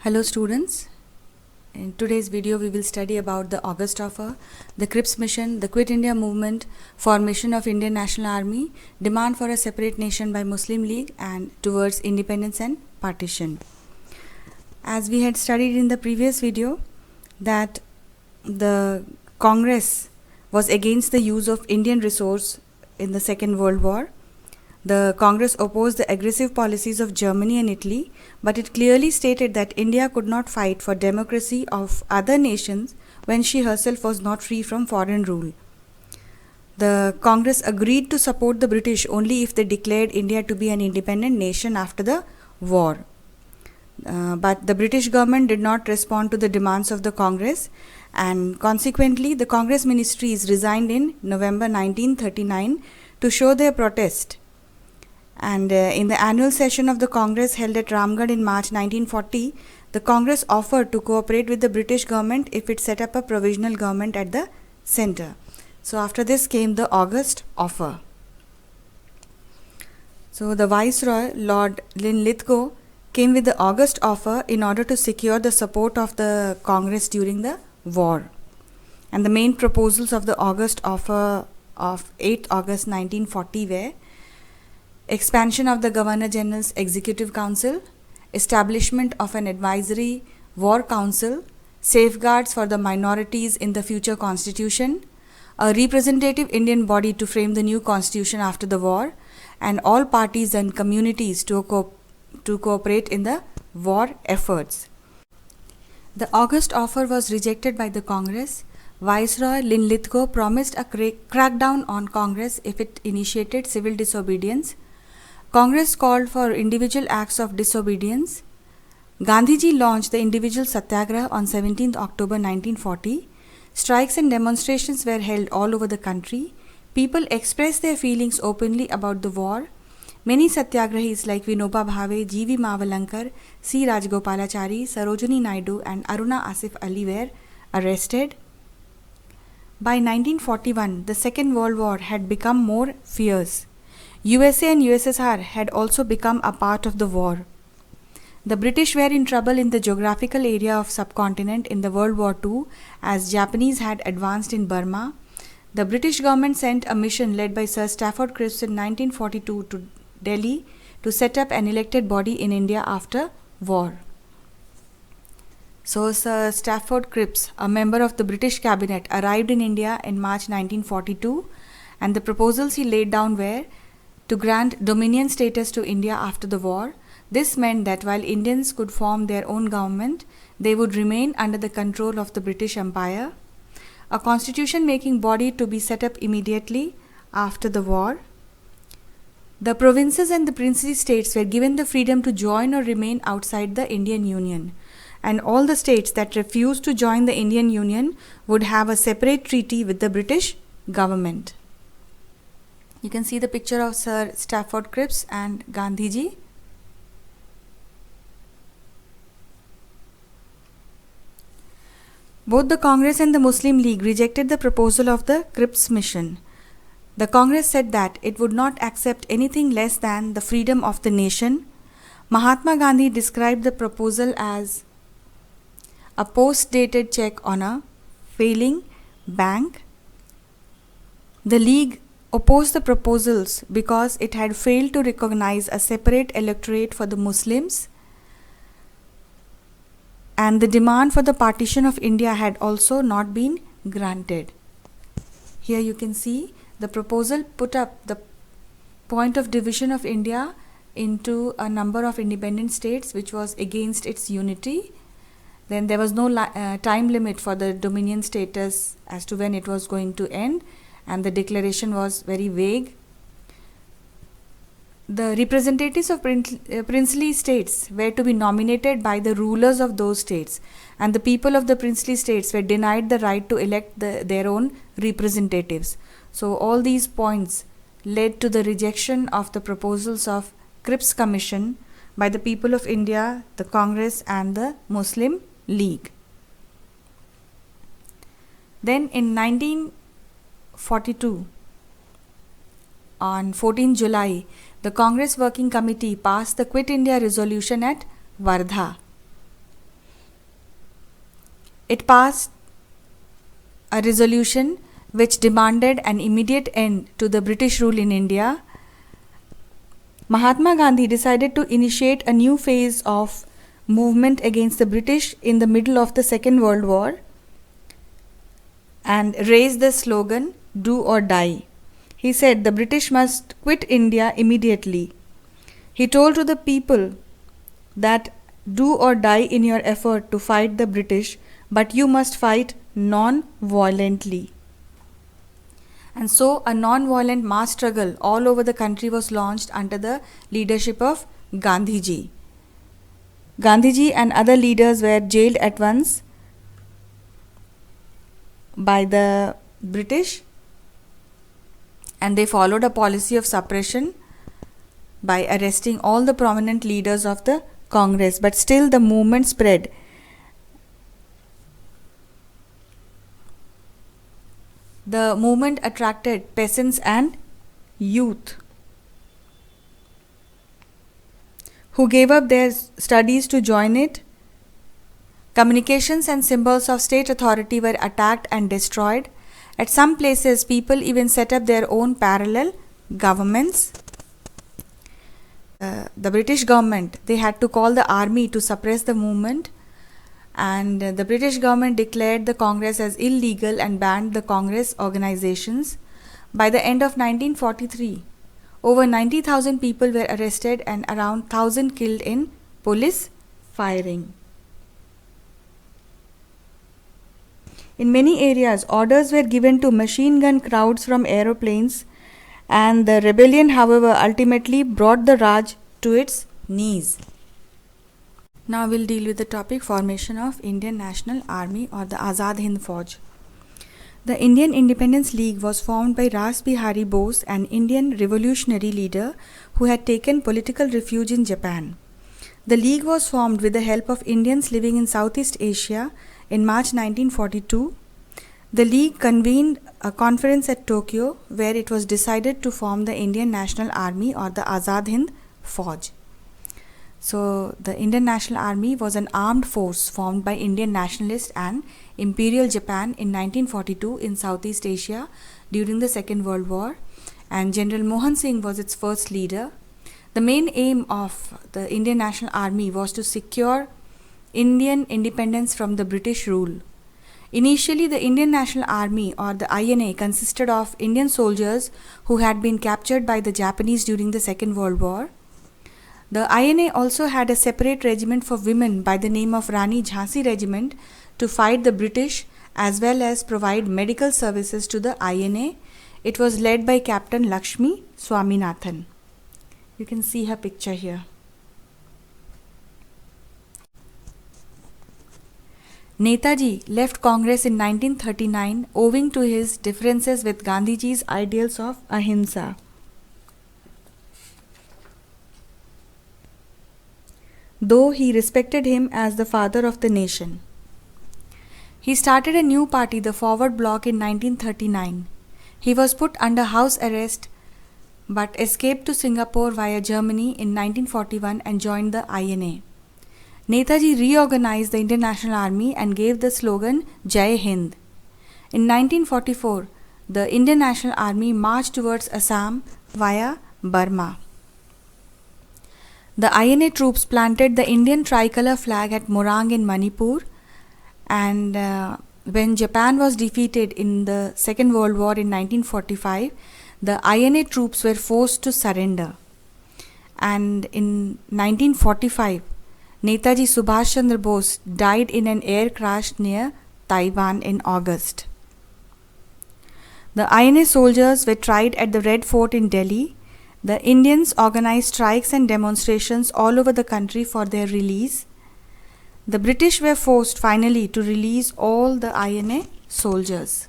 Hello students, in today's video we will study about the August Offer, the Cripps Mission, the Quit India Movement, formation of Indian National Army, demand for a separate nation by Muslim League and towards independence and partition. As we had studied in the previous video that the Congress was against the use of Indian resource in the Second World War. The Congress opposed the aggressive policies of Germany and Italy, but it clearly stated that India could not fight for democracy of other nations when she herself was not free from foreign rule. The Congress agreed to support the British only if they declared India to be an independent nation after the war. But the British government did not respond to the demands of the Congress, and consequently the Congress ministries resigned in November 1939 to show their protest. And in the annual session of the Congress held at Ramgarh in March 1940, the Congress offered to cooperate with the British government if it set up a provisional government at the centre. So after this came the August Offer. So the Viceroy, Lord Linlithgow, came with the August Offer in order to secure the support of the Congress during the war. And the main proposals of the August Offer of 8 August 1940 were expansion of the Governor General's Executive Council, establishment of an advisory war council, safeguards for the minorities in the future constitution, a representative Indian body to frame the new constitution after the war, and all parties and communities to cooperate in the war efforts. The August Offer was rejected by the Congress. Viceroy Linlithgow promised a crackdown on Congress if it initiated civil disobedience. Congress called for individual acts of disobedience. Gandhiji launched the individual satyagraha on 17th October 1940. Strikes and demonstrations were held all over the country. People expressed their feelings openly about the war. Many satyagrahis like Vinoba Bhave, G.V. Mavalankar, C. Rajgopalachari, Sarojini Naidu and Aruna Asif Ali were arrested. By 1941, the Second World War had become more fierce. USA and USSR had also become a part of the war. The British were in trouble in the geographical area of subcontinent in the World War II as Japanese had advanced in Burma. The British government sent a mission led by Sir Stafford Cripps in 1942 to Delhi to set up an elected body in India after war. So Sir Stafford Cripps, a member of the British cabinet, arrived in India in March 1942, and the proposals he laid down were to grant dominion status to India after the war. This meant that while Indians could form their own government, they would remain under the control of the British Empire. A constitution-making body to be set up immediately after the war. The provinces and the princely states were given the freedom to join or remain outside the Indian Union, and all the states that refused to join the Indian Union would have a separate treaty with the British government. You can see the picture of Sir Stafford Cripps and Gandhiji. Both the Congress and the Muslim League rejected the proposal of the Cripps Mission. The Congress said that it would not accept anything less than the freedom of the nation. Mahatma Gandhi described the proposal as a post-dated check on a failing bank. The League opposed the proposals because it had failed to recognize a separate electorate for the Muslims, and the demand for the partition of India had also not been granted. Here you can see the proposal put up the point of division of India into a number of independent states which was against its unity. Then there was no time limit for the dominion status as to when it was going to end, and the declaration was very vague. The representatives of princely states were to be nominated by the rulers of those states, and the people of the princely states were denied the right to elect their own representatives. So all these points led to the rejection of the proposals of Cripps Commission by the people of India, the Congress and the Muslim League. Then in 1942, on 14 July, the Congress Working Committee passed the Quit India resolution at Wardha. It passed a resolution which demanded an immediate end to the British rule in India. Mahatma Gandhi decided to initiate a new phase of movement against the British in the middle of the Second World War and raised the slogan, "Do or die." He said the British must quit India immediately. He told to the people that do or die in your effort to fight the British, but you must fight non-violently. And so a non-violent mass struggle all over the country was launched under the leadership of Gandhiji. Gandhiji and other leaders were jailed at once by the British, and they followed a policy of suppression by arresting all the prominent leaders of the Congress. But still the movement spread. The movement attracted peasants and youth who gave up their studies to join it. Communications and symbols of state authority were attacked and destroyed. At some places, people even set up their own parallel governments. The British government, they had to call the army to suppress the movement, and the British government declared the Congress as illegal and banned the Congress organizations. By the end of 1943, over 90,000 people were arrested and around 1,000 killed in police firing. In many areas, orders were given to machine gun crowds from aeroplanes, and the rebellion, however, ultimately brought the Raj to its knees. Now we'll deal with the topic formation of Indian National Army or the Azad Hind Fauj. The Indian Independence League was formed by Ras Bihari Bose, an Indian revolutionary leader who had taken political refuge in Japan. The league was formed with the help of Indians living in Southeast Asia in March 1942. The league convened a conference at Tokyo where it was decided to form the Indian National Army or the Azad Hind Fauj. So the Indian National Army was an armed force formed by Indian nationalists and Imperial Japan in 1942 in Southeast Asia during the Second World War, and General Mohan Singh was its first leader. The main aim of the Indian National Army was to secure Indian independence from the British rule. Initially, the Indian National Army or the INA consisted of Indian soldiers who had been captured by the Japanese during the Second World War. The INA also had a separate regiment for women by the name of Rani Jhansi Regiment to fight the British as well as provide medical services to the INA. It was led by Captain Lakshmi Swaminathan. You can see her picture here. Netaji left Congress in 1939 owing to his differences with Gandhiji's ideals of ahimsa. Though he respected him as the father of the nation. He started a new party, the Forward Bloc, in 1939. He was put under house arrest but escaped to Singapore via Germany in 1941 and joined the INA. Netaji reorganized the Indian National Army and gave the slogan Jai Hind. In 1944, the Indian National Army marched towards Assam via Burma. The INA troops planted the Indian tricolour flag at Morang in Manipur, and when Japan was defeated in the Second World War in 1945, the INA troops were forced to surrender. And in 1945, Netaji Subhash Chandra Bose died in an air crash near Taiwan in August. The INA soldiers were tried at the Red Fort in Delhi. The Indians organized strikes and demonstrations all over the country for their release. The British were forced finally to release all the INA soldiers.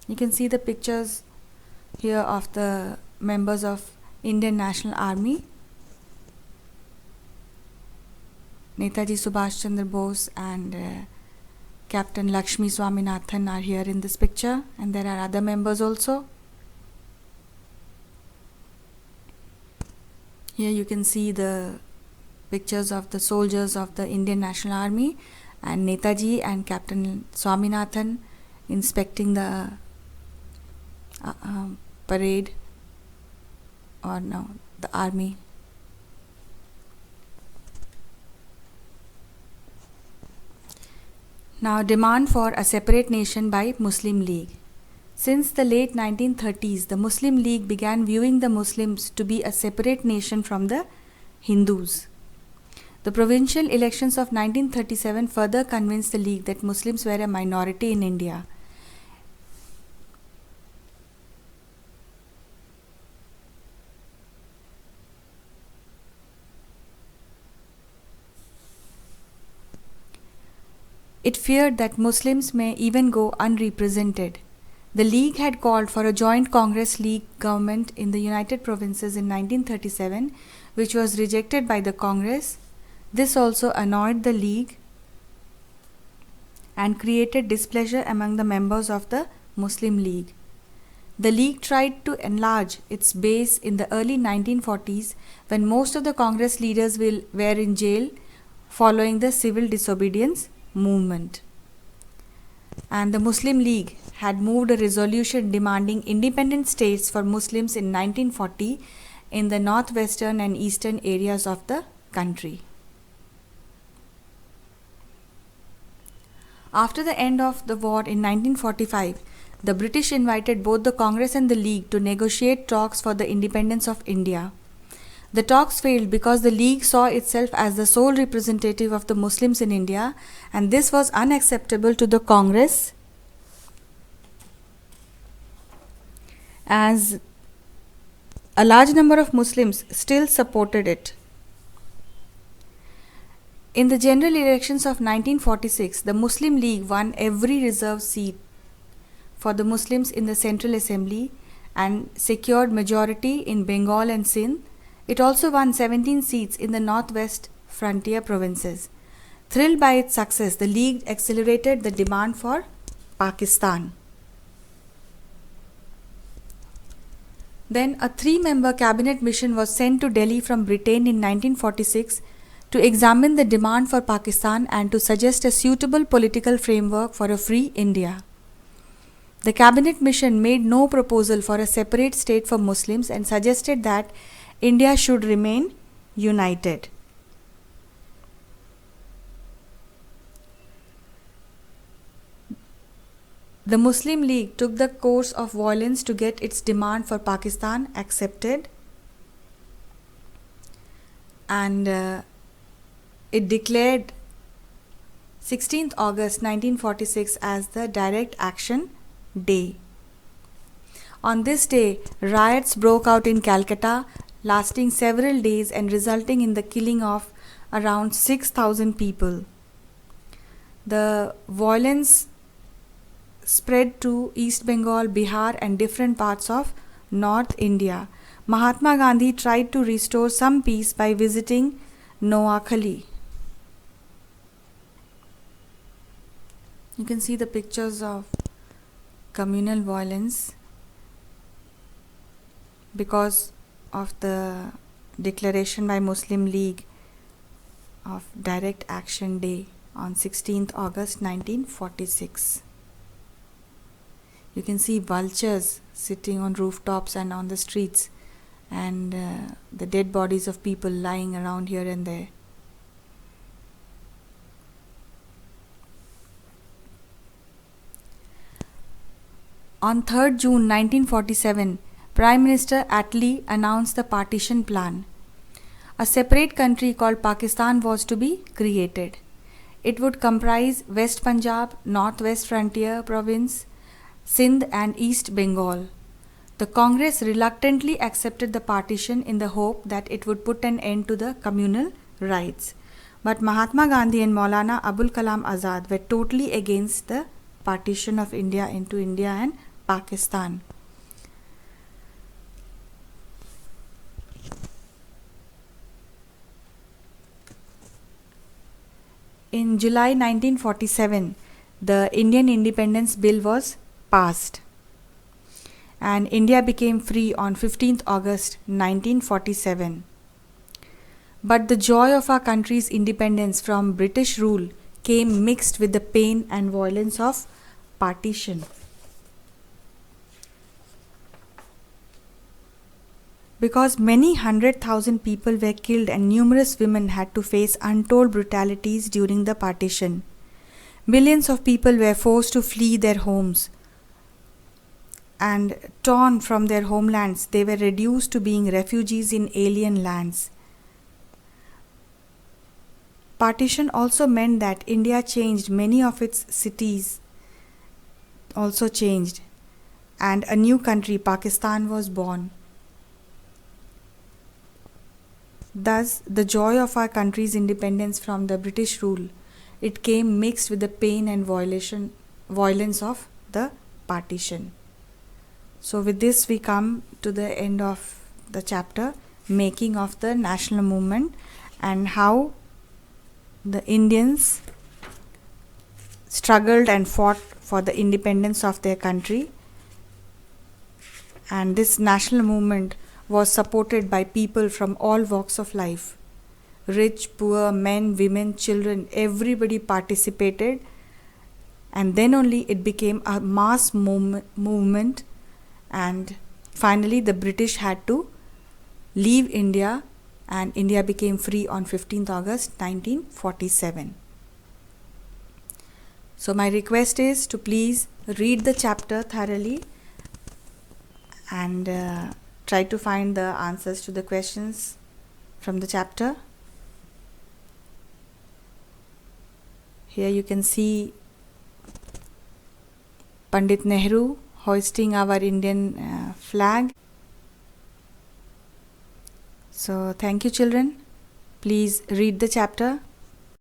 You can see the pictures here of the members of Indian National Army. Netaji Subhash Chandra Bose and Captain Lakshmi Swaminathan are here in this picture, and there are other members also. Here you can see the pictures of the soldiers of the Indian National Army, and Netaji and Captain Swaminathan inspecting the parade, or no, the army. Now, demand for a separate nation by Muslim League. Since the late 1930s, the Muslim League began viewing the Muslims to be a separate nation from the Hindus. The provincial elections of 1937 further convinced the League that Muslims were a minority in India. It feared that Muslims may even go unrepresented. The League had called for a joint Congress League government in the United Provinces in 1937, which was rejected by the Congress. This also annoyed the League and created displeasure among the members of the Muslim League. The League tried to enlarge its base in the early 1940s when most of the Congress leaders were in jail following the civil disobedience movement. And the Muslim League had moved a resolution demanding independent states for Muslims in 1940 in the northwestern and eastern areas of the country. After the end of the war in 1945, the British invited both the Congress and the League to negotiate talks for the independence of India. The talks failed because the League saw itself as the sole representative of the Muslims in India, and this was unacceptable to the Congress, as a large number of Muslims still supported it. In the general elections of 1946, the Muslim League won every reserved seat for the Muslims in the Central Assembly and secured majority in Bengal and Sindh. It also won 17 seats in the northwest frontier provinces. Thrilled by its success, the League accelerated the demand for Pakistan. Then a 3-member cabinet mission was sent to Delhi from Britain in 1946 to examine the demand for Pakistan and to suggest a suitable political framework for a free India. The cabinet mission made no proposal for a separate state for Muslims and suggested that India should remain united. The Muslim League took the course of violence to get its demand for Pakistan accepted, and it declared 16th August 1946 as the Direct Action Day. On this day, riots broke out in Calcutta, lasting several days and resulting in the killing of around 6,000 people. The violence spread to East Bengal, Bihar and different parts of North India. Mahatma Gandhi tried to restore some peace by visiting Noakhali. You can see the pictures of communal violence because of the declaration by Muslim League of Direct Action Day on 16th August 1946. You can see vultures sitting on rooftops and on the streets, and the dead bodies of people lying around here and there. On 3rd June 1947, Prime Minister Attlee announced the partition plan. A separate country called Pakistan was to be created. It would comprise West Punjab, Northwest Frontier Province, Sindh and East Bengal. The Congress reluctantly accepted the partition in the hope that it would put an end to the communal rights. But Mahatma Gandhi and Maulana Abul Kalam Azad were totally against the partition of India into India and Pakistan. In July 1947, the Indian Independence Bill was passed, and India became free on 15th August 1947. But the joy of our country's independence from British rule came mixed with the pain and violence of partition. Because many 100,000 people were killed and numerous women had to face untold brutalities during the partition. Millions of people were forced to flee their homes and torn from their homelands. They were reduced to being refugees in alien lands. Partition also meant that India changed, many of its cities also changed, and a new country, Pakistan, was born. Thus, the joy of our country's independence from the British rule, it came mixed with the pain and violence of the partition. So with this we come to the end of the chapter, making of the national movement and how the Indians struggled and fought for the independence of their country. And this national movement was supported by people from all walks of life. Rich, poor, men, women, children, everybody participated, and then only it became a mass movement, and finally the British had to leave India and India became free on 15th August 1947. So my request is to please read the chapter thoroughly and try to find the answers to the questions from the chapter. Here you can see Pandit Nehru hoisting our Indian flag. So thank you children. Please read the chapter